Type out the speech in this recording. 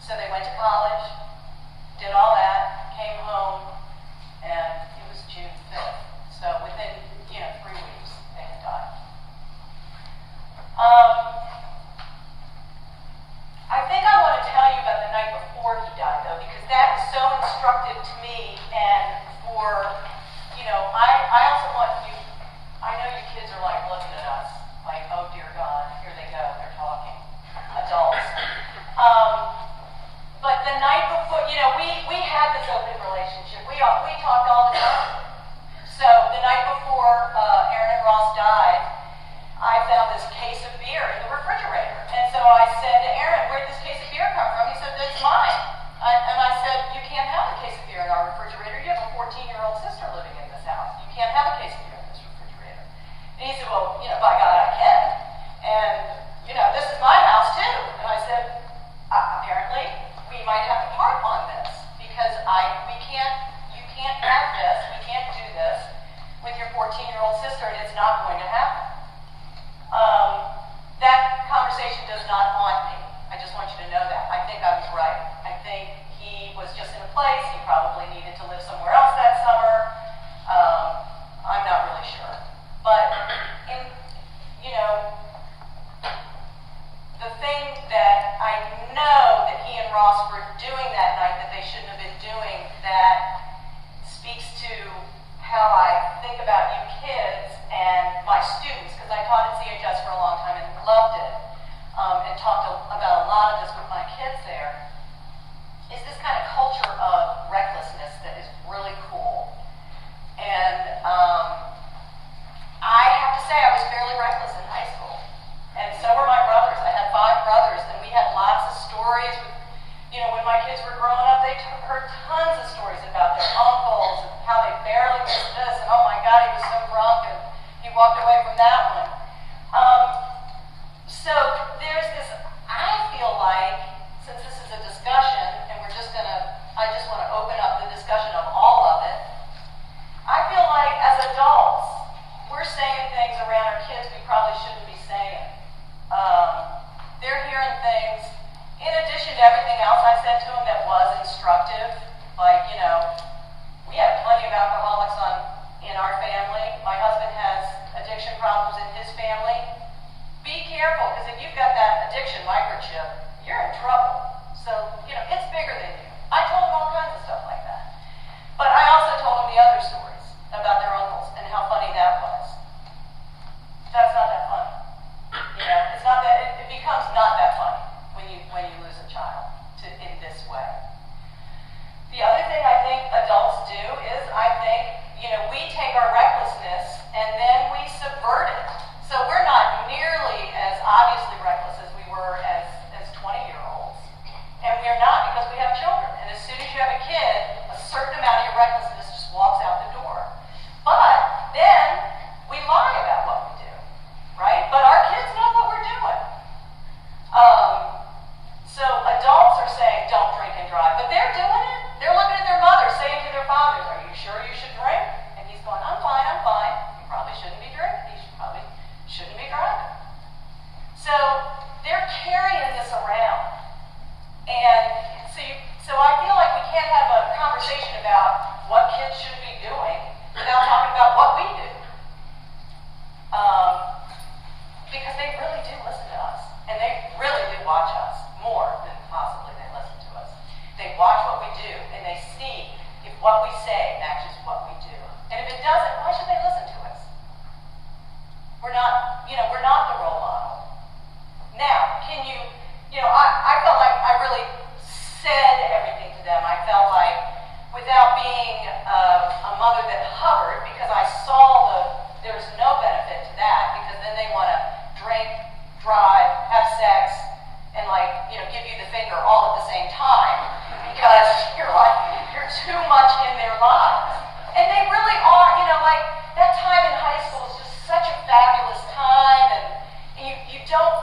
So they went to college, did all that, came home, and it was June 5th. So within, 3 weeks, they had died. I think I want to tell you about the night before he died, though, because that is so instructive to me, and for, I also want you, I know you kids are like looking at us, like, oh dear God, here they go, they're talking, adults. But the night before, we had this open relationship. We talked all the time. So the night before Aaron and Ross died, I found this case of beer in the refrigerator. And so I said to Aaron, where'd this case of beer come from? He said, it's mine. And I said, you can't have a case of beer in our refrigerator. You have a 14-year-old sister living in this house. You can't have a case of beer in this refrigerator. And he said, well, by God, I can. And, this is my house too. And I said, apparently, we might have to part on this because you can't have this, we can't do this with your 14-year-old sister, and it's not going to happen. That conversation does not haunt me. I just want you to know that. I think I was right. I think he was just in a place, he probably needed to live somewhere else that summer. I'm not really sure. But, the thing that I know that he and Ross were doing that night that they shouldn't have been doing, that speaks to how I think about you kids and my students, because I taught at CHS for a long time and loved it, and talked about a lot of this with my kids there, is this kind of culture of recklessness that is really cool. And I have to say I was fairly reckless in high school. And so were my brothers. I had 5 brothers, and we had lots of stories. When my kids were growing up, they heard tons of stories about their uncles and how they barely missed this, and oh my God, he was so drunk, and he walked away from that one. So there's this, I feel like, since this is a discussion, and I just want to open up the discussion of all of it, I feel like as adults, we're saying things around our kids we probably shouldn't be saying. They're hearing things, in addition to everything else I said to them that was instructive, like, we have plenty of alcoholics in our family. My husband has addiction problems in his family. Be careful, because if you've got that addiction microchip, you're in trouble. So, it's bigger than you. I told them all kinds of stuff like that. But I also told them the other stories about their uncles and how funny that was. That's not that funny. It's not that, it becomes not that funny when you lose a child in this way. The other thing I think adults do is we take our recklessness and then we subvert it. So we're not nearly as obviously reckless as we were as 20-year-olds. And we're not, because we have children. And as soon as you have a kid, a certain amount of your recklessness just walks out the door. But then we lie about what we do, right? But our kids know what we're doing. So adults are saying, don't drink and drive, but they're doing it. They're looking at their mothers, saying to their fathers, are you sure you should drink? And he's going, I'm fine. You probably shouldn't be drinking. You probably shouldn't be driving. So they're carrying this around. And so I feel like we can't have a conversation about what kids should be doing without talking about what we do. Because they really do listen to us. And they really do watch us more than possibly they listen to us. They watch what we do, and they see if what we say matches what we do. And if it doesn't, why should they listen to us? We're not the role model. Now, I felt like I really said everything to them. I felt like, without being a mother that hovered, because I saw there's no benefit to that, because then they want to drink, drive, have sex, and give you the finger all at the same time, because you're too much in their lives. And they really are, that time in high school is just such a fabulous time, and you don't